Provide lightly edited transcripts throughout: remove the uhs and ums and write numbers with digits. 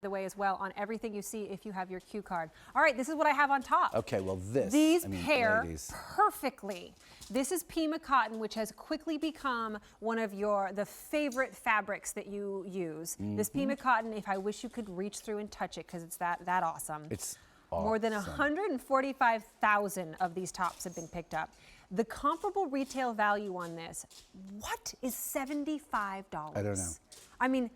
the way as well on everything you see if you have your Q card. All right, this is what I have on top. Okay, well These pair perfectly. This is Pima cotton, which has quickly become one of the favorite fabrics that you use. This Pima cotton, if I wish you could reach through and touch it because it's that awesome. It's awesome. More than 145,000 of these tops have been picked up. The comparable retail value on this, what is $75? I don't know. I mean,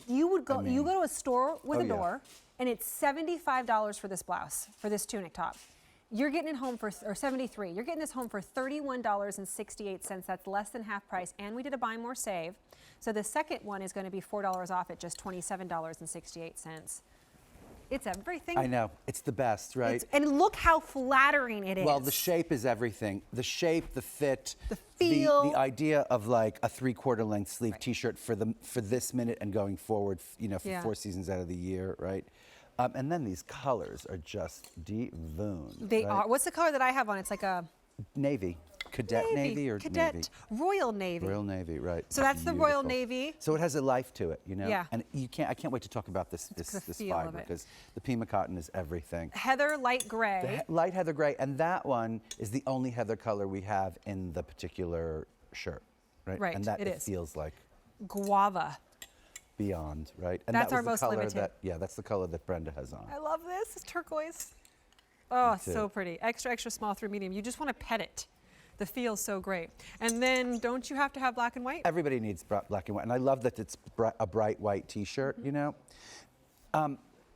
you would go, you go to a store with a door, and it's $75 for this blouse, for this tunic top. You're getting it home for, or $73. You're getting this home for $31.68. That's less than half price. And we did a buy more save. So the second one is going to be $4 off at just $27.68. It's everything. I know. It's the best, right? And look how flattering it is. Well, the shape is everything. The shape, the fit, the feel. The idea of like a 3/4 length sleeve T-shirt for this minute and going forward, you know, for 4 seasons out of the year, right? And then these colors are just divine. They are. What's the color that I have on? It's like a navy. Cadet navy or cadet navy? Royal Navy. Royal Navy, right. So that's the Royal Navy. So it has a life to it, you know? Yeah. And I can't wait to talk about this fiber because the Pima cotton is everything. Heather light gray. Light heather gray, and that one is the only heather color we have in the particular shirt, right? Right, and that it is. feels like guava. Beyond, right? And that's that was our the most color limited. That's the color that Brenda has on. I love this. It's turquoise. Oh, so pretty. Extra, extra small through medium. You just want to pet it. The feel's so great. And then don't you have to have black and white? Everybody needs black and white. And I love that it's a bright white T-shirt, you know?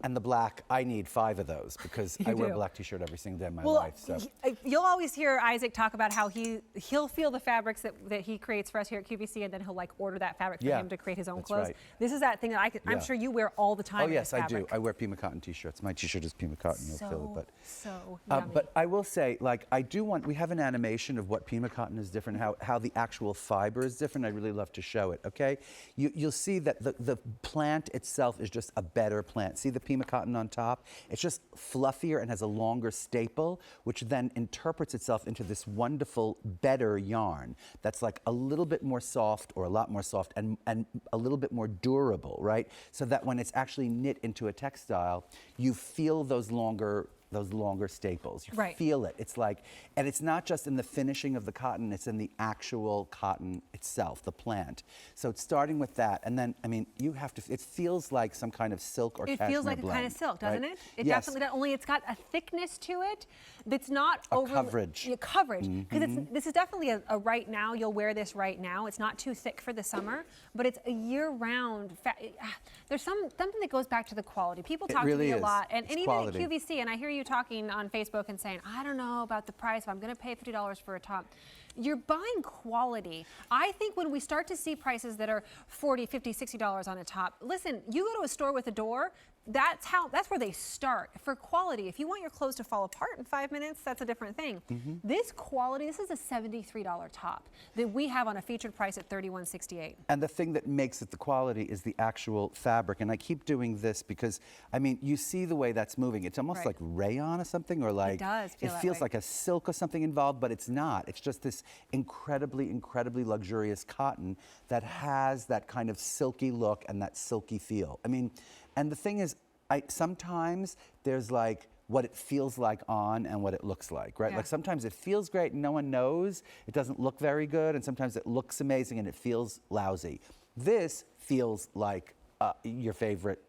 And the black, I need 5 of those because I wear a black T-shirt every single day of my life. So you'll always hear Isaac talk about how he'll feel the fabrics that he creates for us here at QVC, and then he'll like order that fabric for him to create his own clothes. Right. This is that thing that I'm sure you wear all the time. Oh yes, I do. I wear Pima cotton T-shirts. My T-shirt is Pima cotton. You'll feel it, so yummy. But I will say, like, we have an animation of what Pima cotton is different, how the actual fiber is different. I really love to show it. Okay, you'll see that the plant itself is just a better plant. See the Pima cotton on top? It's just fluffier and has a longer staple, which then interprets itself into this wonderful, better yarn that's like a little bit more soft or a lot more soft and a little bit more durable, right? So that when it's actually knit into a textile, you feel those longer staples. You feel it. It's like, and it's not just in the finishing of the cotton, it's in the actual cotton itself, the plant. So it's starting with that, and then, I mean, you have to, it feels like some kind of silk or cashmere blend. It feels like a kind of silk, doesn't it? It yes. definitely does, only it's got a thickness to it that's not coverage. Coverage, because this is definitely a right now, you'll wear this right now. It's not too thick for the summer, but it's a year-round, there's something that goes back to the quality. People talk to me a lot, and even quality. at QVC, and I hear you talking on Facebook and saying, I don't know about the price, if I'm going to pay $50 for a top. You're buying quality. I think when we start to see prices that are $40, $50, $60 on a top, listen, you go to a store with a door, that's where they start. For quality, if you want your clothes to fall apart in 5 minutes, that's a different thing. This quality, this is a $73 top that we have on a featured price at $31.68. And the thing that makes it the quality is the actual fabric. And I keep doing this because, I mean, you see the way that's moving. It's almost like rayon or something, or like, it feels like a silk or something involved, but it's not. It's just this incredibly, incredibly luxurious cotton that has that kind of silky look and that silky feel. I mean, and the thing is, sometimes there's like what it feels like on and what it looks like, right? Like sometimes it feels great and no one knows, it doesn't look very good, and sometimes it looks amazing and it feels lousy. This feels like your favorite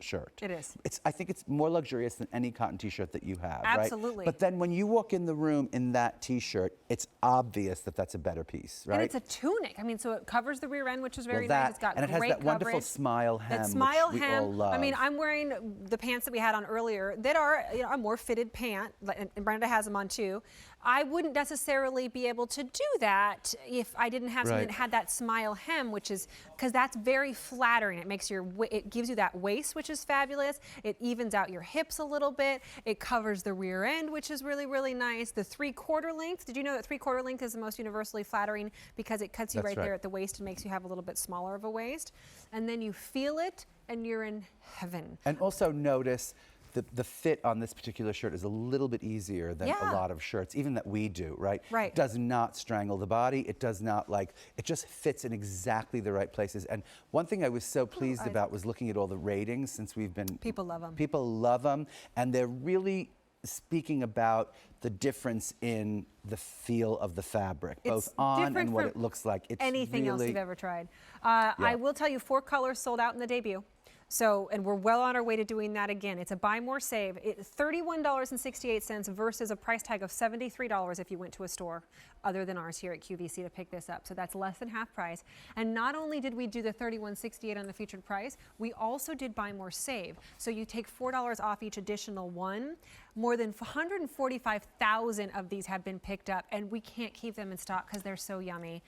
shirt. It is. I think it's more luxurious than any cotton T-shirt that you have, Absolutely. right? But then when you walk in the room in that T-shirt, it's obvious that that's a better piece, right? And it's a tunic. I mean, so it covers the rear end, which is very nice. It's got and it has that wonderful smile hem, that smile which hem. we all love. I mean, I'm wearing the pants that we had on earlier that are a more fitted pant, and Brenda has them on too. I wouldn't necessarily be able to do that if I didn't have something that had that smile hem, which is, because that's very flattering. It makes it gives you that waist, which is fabulous. It evens out your hips a little bit. It covers the rear end, which is really, really nice. The 3/4 length, did you know that 3/4 length is the most universally flattering because it cuts you right there at the waist and makes you have a little bit smaller of a waist. And then you feel it and you're in heaven. And also notice the fit on this particular shirt is a little bit easier than a lot of shirts, even that we do, right? Right. It does not strangle the body. It does not it just fits in exactly the right places. And one thing I was so pleased about was looking at all the ratings since we've been. People love them. People love them, and they're really speaking about the difference in the feel of the fabric, both on and what it looks like. It's anything else you've ever tried. I will tell you, 4 colors sold out in the debut. So, and we're well on our way to doing that again. It's a buy more save. It's $31.68 versus a price tag of $73 if you went to a store other than ours here at QVC to pick this up. So that's less than half price. And not only did we do the $31.68 on the featured price, we also did buy more save. So you take $4 off each additional one. More than 145,000 of these have been picked up, and we can't keep them in stock because they're so yummy.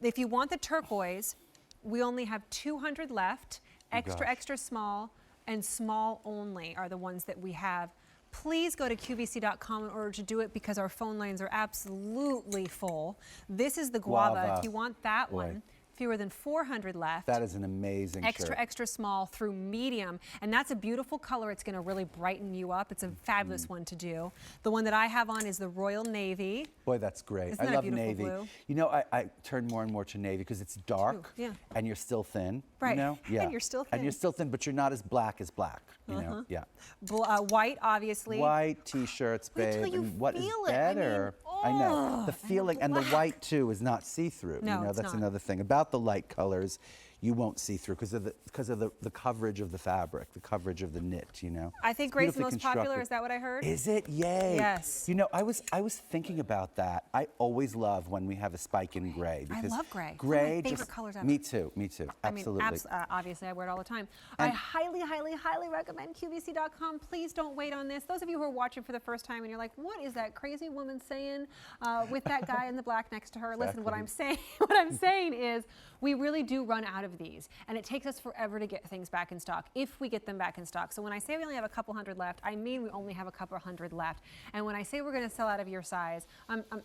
If you want the turquoise, we only have 200 left. Extra small and small only are the ones that we have. Please go to QVC.com in order to do it because our phone lines are absolutely full. This is the guava. If you want that one, fewer than 400 left. That is an amazing shirt. Extra small through medium. And that's a beautiful color. It's going to really brighten you up. It's a fabulous one to do. The one that I have on is the Royal Navy. Boy, that's great. Isn't that I love a beautiful navy. blue? You know, I turn more and more to navy because it's dark and you're still thin. Right. You know? Yeah. And you're still thin. And you're still thin, but you're not as black as black. You know? Yeah. White, obviously. White t-shirts, babe. Wait till you and what is feel it. better? I know. The feeling and the white too is not see-through. No, you know, it's that's not. another thing about the light colors. You won't see through because of the coverage of the fabric, the coverage of the knit. You know. I think It's gray's the beautifully most popular. constructed. Is that what I heard? Is it? Yay. Yes. You know, I was thinking about that. I always love when we have a spike in gray because love gray. It's Gray one of my favorite just colors ever. Me too. Absolutely. I mean, obviously, I wear it all the time. I highly, highly recommend QVC.com. Please don't wait on this. Those of you who are watching for the first time and you're like, what is that crazy woman saying with that guy in the black next to her? Listen, what I'm saying is we really do run out of these, and it takes us forever to get things back in stock if we get them back in stock. So when I say we only have a couple hundred left, I mean we only have a couple hundred left. And when I say we're going to sell out of your size,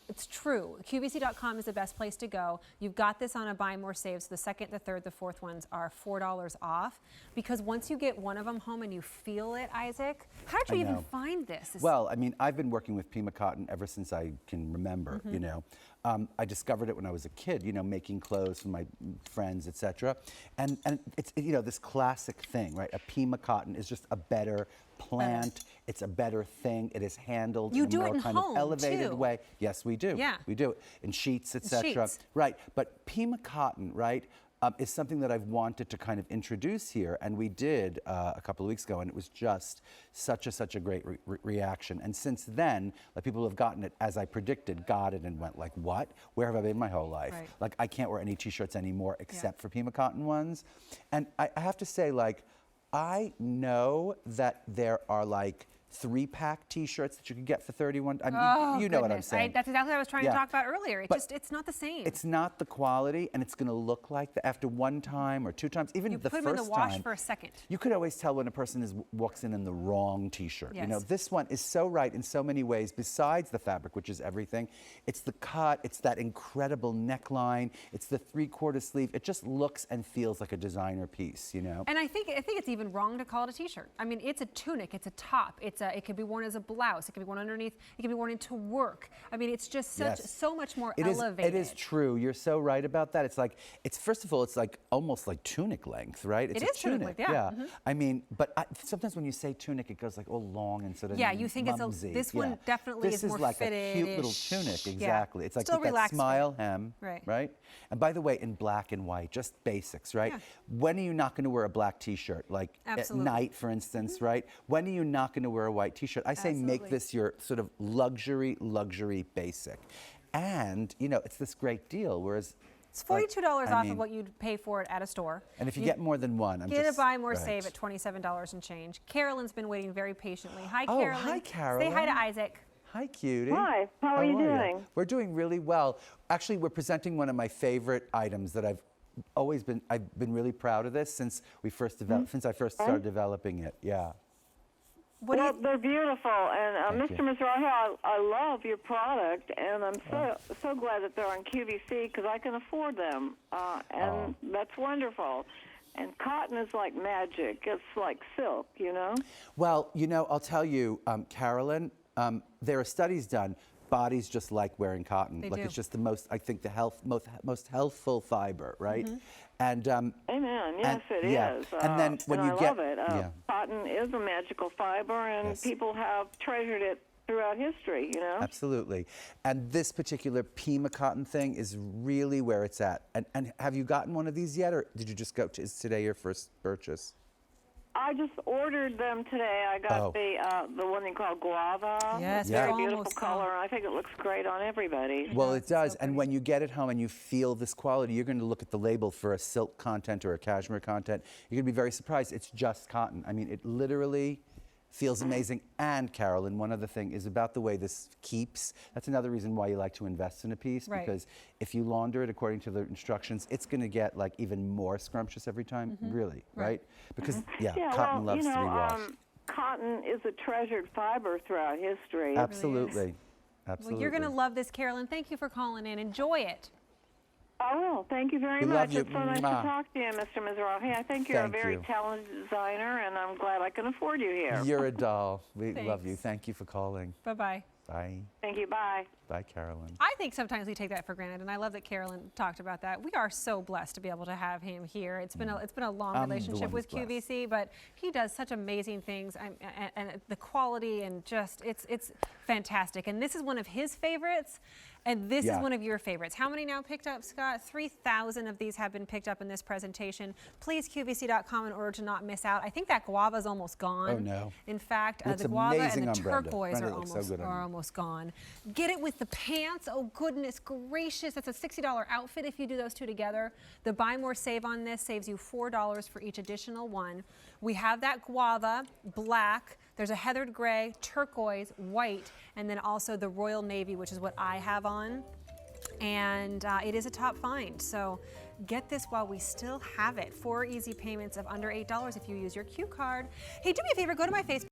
it's true. QVC.com is the best place to go. You've got this on a buy more save. So the second, the third, the fourth ones are $4 off. Because once you get one of them home and you feel it, Isaac, how did you even find this? Well, I mean, I've been working with Pima cotton ever since I can remember, you know. I discovered it when I was a kid, you know, making clothes for my friends, etc. And it's, you know, this classic thing, right? A Pima cotton is just a better plant. It's a better thing. It is handled in a more kind of elevated way. Yes, we do. Yeah. We do it in sheets, etc. Right. But Pima cotton, right? Is something that I've wanted to kind of introduce here, and we did a couple of weeks ago, and it was just such a great reaction. And since then, like people who have gotten it, as I predicted, got it and went like, what? Where have I been my whole life? Right. Like I can't wear any t-shirts anymore except for Pima cotton ones. And I have to say, like, I know that there are like 3-pack t-shirts that you can get for $31. I mean, you know what I'm saying. That's exactly what I was trying to talk about earlier. It's not the same. It's not the quality, and it's going to look like that after one time or two times, even the first time. You put them in the wash for a second. You could always tell when a person walks in the wrong t-shirt. Yes. You know, this one is so right in so many ways, besides the fabric, which is everything. It's the cut, it's that incredible neckline, it's the 3/4 sleeve. It just looks and feels like a designer piece, you know? And I think it's even wrong to call it a t-shirt. I mean, it's a tunic, it's a top, it can be worn as a blouse, it can be worn underneath, it can be worn into work. I mean, it's just so much more elevated. It is true. You're so right about that. It's like, first of all, it's like almost like tunic length, right? It's a tunic length, yeah. I mean, but sometimes when you say tunic, it goes like all long and sort of you think mumsy. this one definitely is more like fitted. a cute little tunic, exactly. It's like Still with that smile hem, right? And by the way, in black and white, just basics, right? When are you not going to wear a black t-shirt? Like at night, for instance, right? When are you not going to wear a white t-shirt? I say make this your sort of luxury basic. And, you know, it's this great deal, whereas it's $42 off of what you'd pay for it at a store. And if you get more than one, get a buy more save at $27 and change. Carolyn's been waiting very patiently. Hi, Carolyn. Hi, Carolyn. Say hi to Isaac. Hi, cutie. Hi, how are you doing? We're doing really well. Actually, we're presenting one of my favorite items that I've been really proud of this since I first started developing it. Yeah. Well, they're beautiful, and Thank Mr. you. Mizrahi, I love your product, and I'm so glad that they're on QVC because I can afford them, and that's wonderful. And cotton is like magic. It's like silk, you know? Well, you know, I'll tell you, Carolyn, there are studies done. Bodies just like wearing cotton. They like do. it's just the most, I think, the most healthful fiber, right? And Amen. Yes, it yeah. is. And then when and you I get, love it. Cotton is a magical fiber, and Yes. people have treasured it throughout history, you know? Absolutely. And this particular Pima cotton thing is really where it's at. And have you gotten one of these yet, or did you just go to, is today your first purchase? I just ordered them today. I got the one they call guava. Yes, It's we're a very beautiful almost color. done. I think it looks great on everybody. Well, does. it does. So And pretty. when you get it home and you feel this quality, you're going to look at the label for a silk content or a cashmere content. You're going to be very surprised. It's just cotton. I mean, it literally feels amazing. And Carolyn, one other thing is about the way this keeps. That's another reason why you like to invest in a piece, Right. because if you launder it according to the instructions, it's going to get like even more scrumptious every time, really, right? Because cotton well, loves you know, to be washed. cotton is a treasured fiber throughout history. Absolutely. Absolutely. Well, you're going to love this, Carolyn. Thank you for calling in. Enjoy it. I will. Thank you very We much. love you. It's so nice to Mwah. talk to you, Mr. Mizrahi. I think you're Thank a very you. talented designer, and I'm glad I can afford you here. You're a doll. We love you. Thanks. Thank you for calling. Bye-bye. Bye. Thank you. Bye. Bye, Carolyn. I think sometimes we take that for granted, and I love that Carolyn talked about that. We are so blessed to be able to have him here. It's been a long I'm the relationship one with who's blessed. QVC, but he does such amazing things, and the quality and just it's fantastic. And this is one of his favorites, and this is Yeah. one of your favorites. How many now picked up, Scott? 3,000 of these have been picked up in this presentation. Please QVC.com in order to not miss out. I think that guava is almost gone. Oh, no. In fact, Looks the guava amazing and the on Brenda. turquoise Brenda, are it looks so good on you. almost gone. Get it with the pants. Oh, goodness gracious. That's a $60 outfit if you do those two together. The buy more save on this saves you $4 for each additional one. We have that guava, black. There's a heathered gray, turquoise, white, and then also the royal navy, which is what I have on. And it is a top find. So get this while we still have it. 4 easy payments of under $8 if you use your Q card. Hey, do me a favor, go to my Facebook.